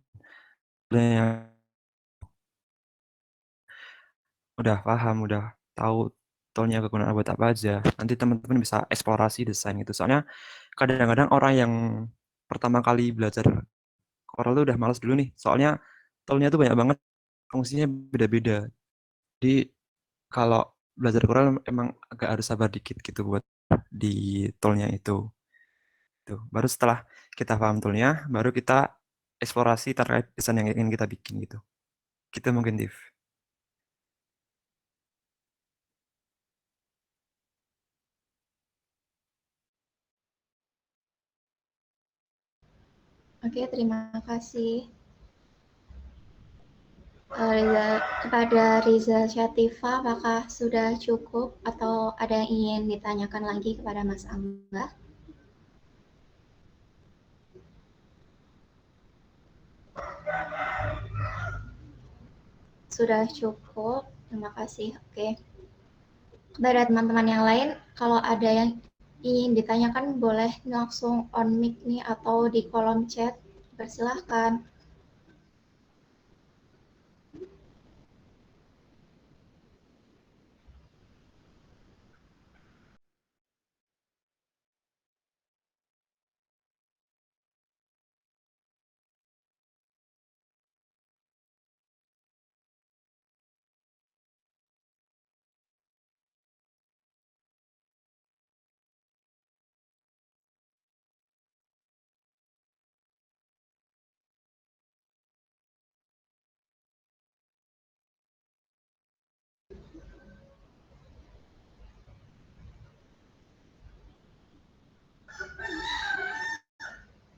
udah paham, udah tahu toolnya kegunaan buat apa aja. Nanti teman-teman bisa eksplorasi desain gitu. Soalnya kadang-kadang orang yang pertama kali belajar Corel tuh udah males dulu nih. Soalnya toolnya tuh banyak banget, fungsinya beda-beda. Jadi kalau belajar Corel emang agak harus sabar dikit gitu buat di toolnya itu. Tuh. Baru setelah kita paham toolnya, baru kita eksplorasi terkait desain yang ingin kita bikin gitu. Kita mungkin Div. Oke, terima kasih. Kepada Riza Syatifa, apakah sudah cukup atau ada yang ingin ditanyakan lagi kepada Mas Angga? Sudah cukup, terima kasih. Oke. Kepada teman-teman yang lain, kalau ada yang ingin ditanyakan boleh langsung on mic nih atau di kolom chat. Persilahkan.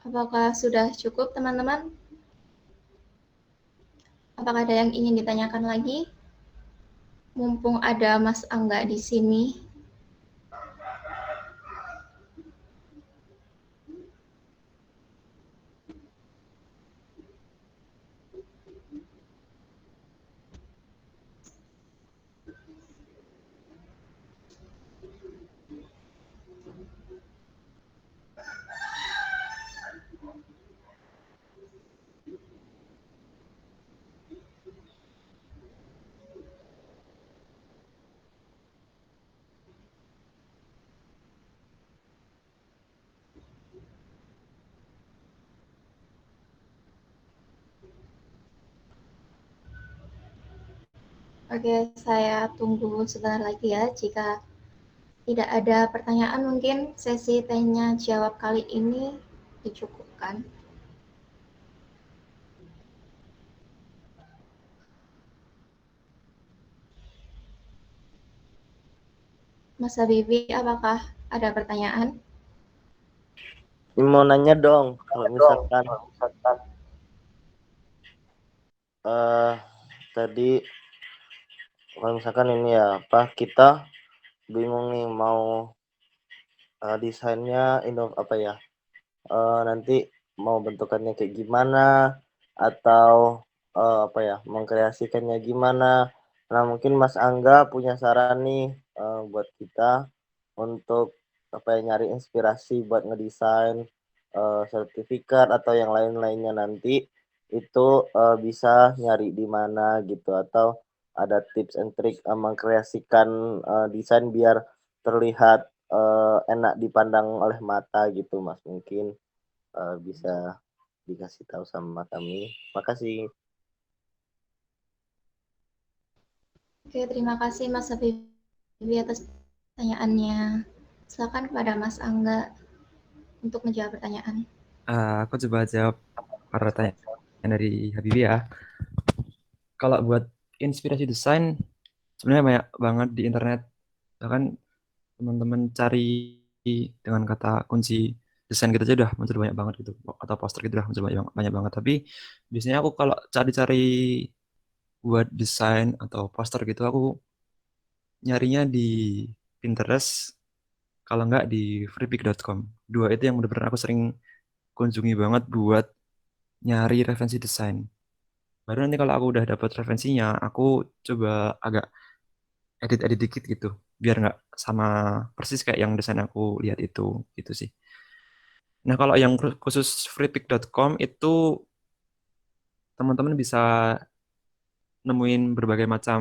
Apakah sudah cukup, teman-teman? Apakah ada yang ingin ditanyakan lagi? Mumpung ada Mas Angga di sini. Oke, saya tunggu sebentar lagi ya. Jika tidak ada pertanyaan, mungkin sesi tanya jawab kali ini dicukupkan. Mas Habibie, apakah ada pertanyaan? Ini mau nanya dong, kalau misalkan tadi kalau misalkan ini ya apa kita bingung nih mau desainnya apa ya nanti mau bentukannya kayak gimana atau apa ya mengkreasikannya gimana. Nah mungkin Mas Angga punya saran nih buat kita untuk apa ya nyari inspirasi buat ngedesain sertifikat atau yang lain-lainnya nanti itu bisa nyari di mana gitu atau ada tips and trick mengkreasikan desain biar terlihat enak dipandang oleh mata gitu Mas, mungkin bisa dikasih tahu sama kami. Makasih. Oke, terima kasih Mas Habibie atas pertanyaannya. Silakan kepada Mas Angga untuk menjawab pertanyaan. Aku coba jawab pertanyaan dari Habibie ya. Kalau buat inspirasi desain, sebenarnya banyak banget di internet. Bahkan teman-teman cari dengan kata kunci desain gitu aja udah muncul banyak banget gitu. Atau poster gitu udah muncul banyak banget. Tapi biasanya aku kalau cari-cari buat desain atau poster gitu, aku nyarinya di Pinterest, kalau nggak di freepik.com. Dua itu yang bener-bener aku sering kunjungi banget buat nyari referensi desain. Baru nanti kalau aku udah dapat referensinya, aku coba agak edit-edit dikit gitu, biar nggak sama persis kayak yang desain aku lihat itu, gitu sih. Nah kalau yang khusus freepik.com itu teman-teman bisa nemuin berbagai macam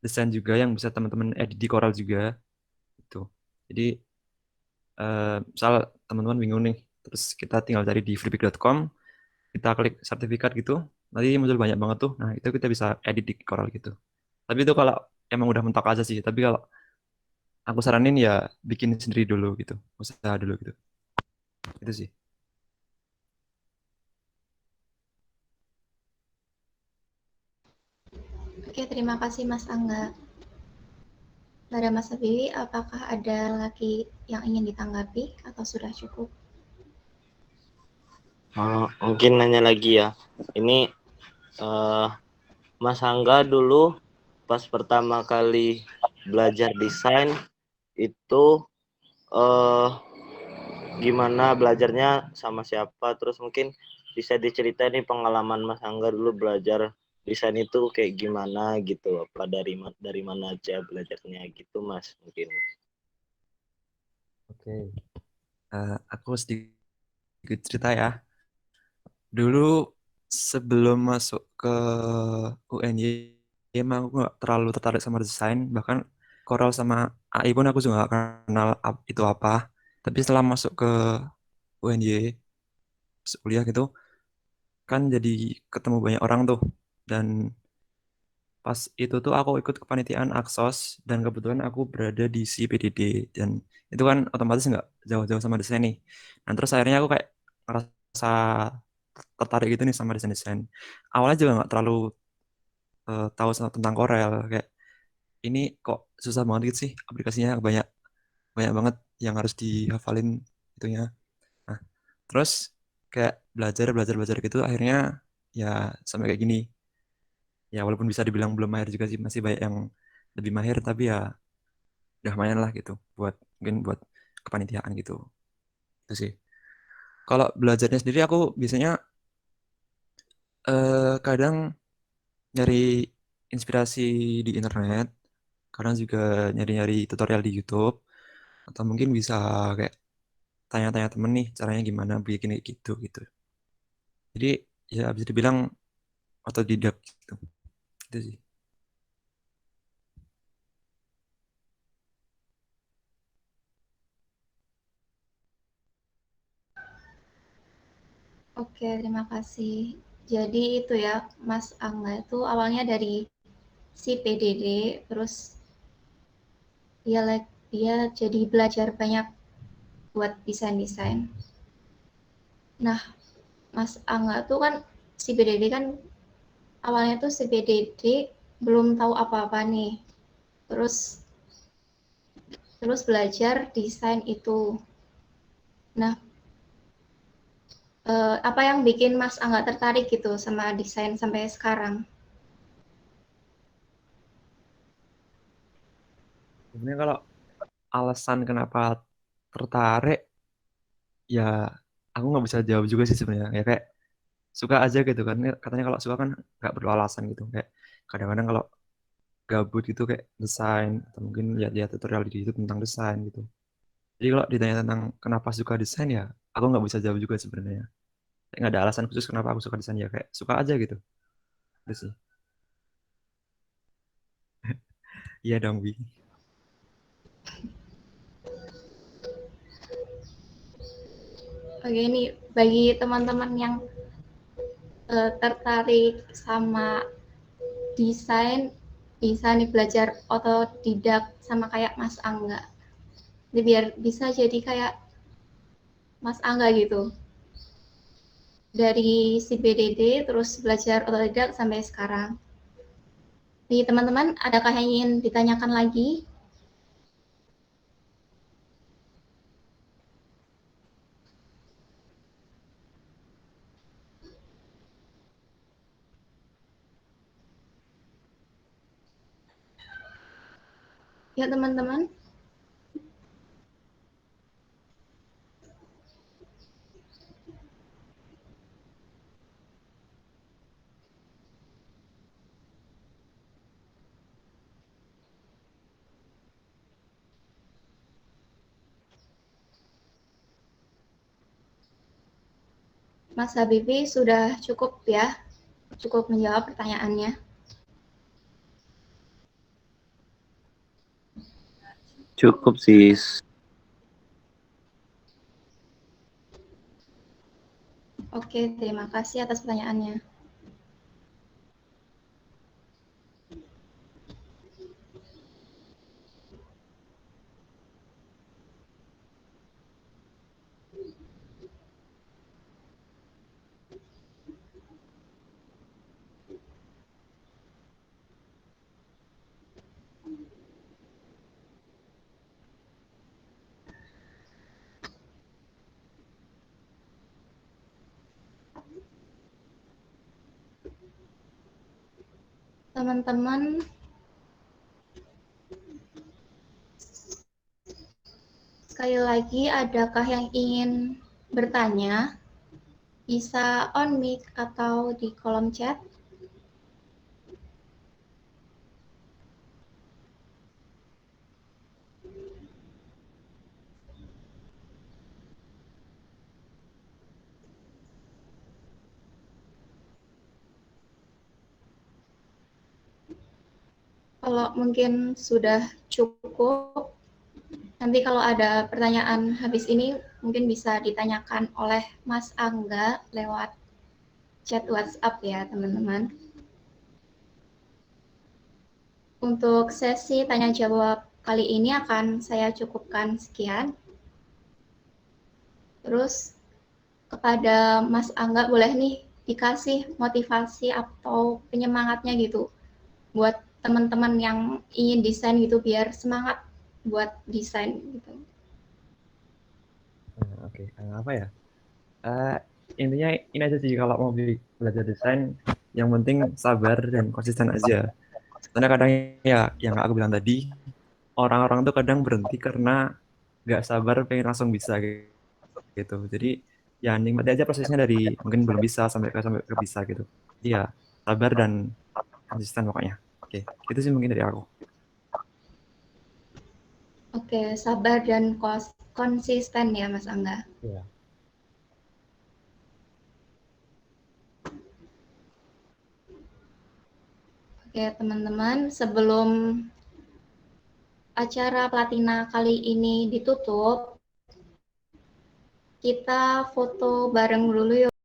desain juga yang bisa teman-teman edit di Corel juga, gitu. Jadi misal teman-teman bingung nih, terus kita tinggal cari di freepik.com, kita klik sertifikat gitu, nanti muncul banyak banget tuh. Nah itu kita bisa edit di Corel gitu. Tapi itu kalau emang udah mentok aja sih. Tapi kalau aku saranin ya bikin sendiri dulu gitu, usaha dulu gitu. Itu sih. Oke, terima kasih Mas Angga. Pada Mas Habibie, apakah ada lagi yang ingin ditanggapi atau sudah cukup? Mungkin nanya lagi ya. Ini Mas Angga dulu pas pertama kali belajar desain itu gimana belajarnya sama siapa? Terus mungkin bisa diceritain nih pengalaman Mas Angga dulu belajar desain itu kayak gimana gitu? Apa dari mana aja belajarnya gitu Mas mungkin? Oke. Aku sedikit cerita ya. Dulu sebelum masuk ke UNY, emang aku nggak terlalu tertarik sama desain. Bahkan Corel sama AI pun aku juga nggak kenal itu apa. Tapi setelah masuk ke UNY, kuliah gitu, kan jadi ketemu banyak orang tuh. Dan pas itu tuh aku ikut kepanitiaan Aksos dan kebetulan aku berada di si PDD dan itu kan otomatis nggak jauh-jauh sama desain nih. Nah terus akhirnya aku kayak ngerasa tertarik gitu nih sama desain-desain. Awalnya juga nggak terlalu tahu tentang Corel, kayak ini kok susah banget gitu sih aplikasinya, banyak banyak banget yang harus dihafalin itunya. Nah Terus kayak belajar gitu akhirnya ya sampai kayak gini. Ya walaupun bisa dibilang belum mahir juga sih, masih banyak yang lebih mahir, tapi ya udah lumayan lah gitu buat mungkin buat kepanitiaan gitu. Itu sih. Kalau belajarnya sendiri aku biasanya kadang nyari inspirasi di internet, kadang juga nyari-nyari tutorial di YouTube, atau mungkin bisa kayak tanya-tanya temen nih caranya gimana bikin kayak gitu gitu. Jadi ya bisa dibilang otodidak gitu. Itu sih. Oke, terima kasih. Jadi itu ya, Mas Angga itu awalnya dari si PDD, terus dia jadi belajar banyak buat desain-desain. Nah, Mas Angga tuh kan si PDD kan awalnya tuh si PDD belum tahu apa-apa nih. Terus terus belajar desain itu. Nah, apa yang bikin Mas Angga tertarik gitu sama desain sampai sekarang? Sebenarnya kalau alasan kenapa tertarik, ya aku nggak bisa jawab juga sih sebenarnya. Ya kayak suka aja gitu kan. Katanya kalau suka kan nggak perlu alasan gitu. Kayak kadang-kadang kalau gabut gitu kayak desain atau mungkin lihat tutorial di YouTube tentang desain gitu. Jadi kalau ditanya tentang kenapa suka desain, ya aku nggak bisa jawab juga sebenarnya. Kayak nggak ada alasan khusus kenapa aku suka desain, ya kayak suka aja gitu. Itu sih. Iya dong, Bi. Oke, ini bagi teman-teman yang tertarik sama desain, bisa nih belajar otodidak sama kayak Mas Angga. Jadi biar bisa jadi kayak Mas Angga gitu. Dari si BDD terus belajar otodidak sampai sekarang. Di teman-teman, adakah yang ingin ditanyakan lagi? Ya teman-teman, Mas Habibie sudah cukup ya, cukup menjawab pertanyaannya. Cukup sih. Oke, terima kasih atas pertanyaannya. Teman-teman, sekali lagi, adakah yang ingin bertanya? Bisa on mic atau di kolom chat. Kalau mungkin sudah cukup, nanti kalau ada pertanyaan habis ini mungkin bisa ditanyakan oleh Mas Angga lewat chat WhatsApp ya teman-teman. Untuk sesi tanya jawab kali ini akan saya cukupkan sekian. Terus kepada Mas Angga boleh nih dikasih motivasi atau penyemangatnya gitu buat teman-teman yang ingin desain gitu biar semangat buat desain gitu. Oke. Apa ya? Intinya ini aja sih, kalau mau belajar desain, yang penting sabar dan konsisten aja. Karena kadang ya, yang aku bilang tadi, orang-orang tuh kadang berhenti karena nggak sabar pengen langsung bisa gitu. Jadi ya nikmati aja prosesnya, dari mungkin belum bisa sampai ke bisa gitu. Jadi ya sabar dan konsisten pokoknya. Oke, itu sih mungkin dari aku. Oke, sabar dan konsisten ya Mas Angga. Iya. Oke teman-teman, sebelum acara Platina kali ini ditutup, kita foto bareng dulu yuk.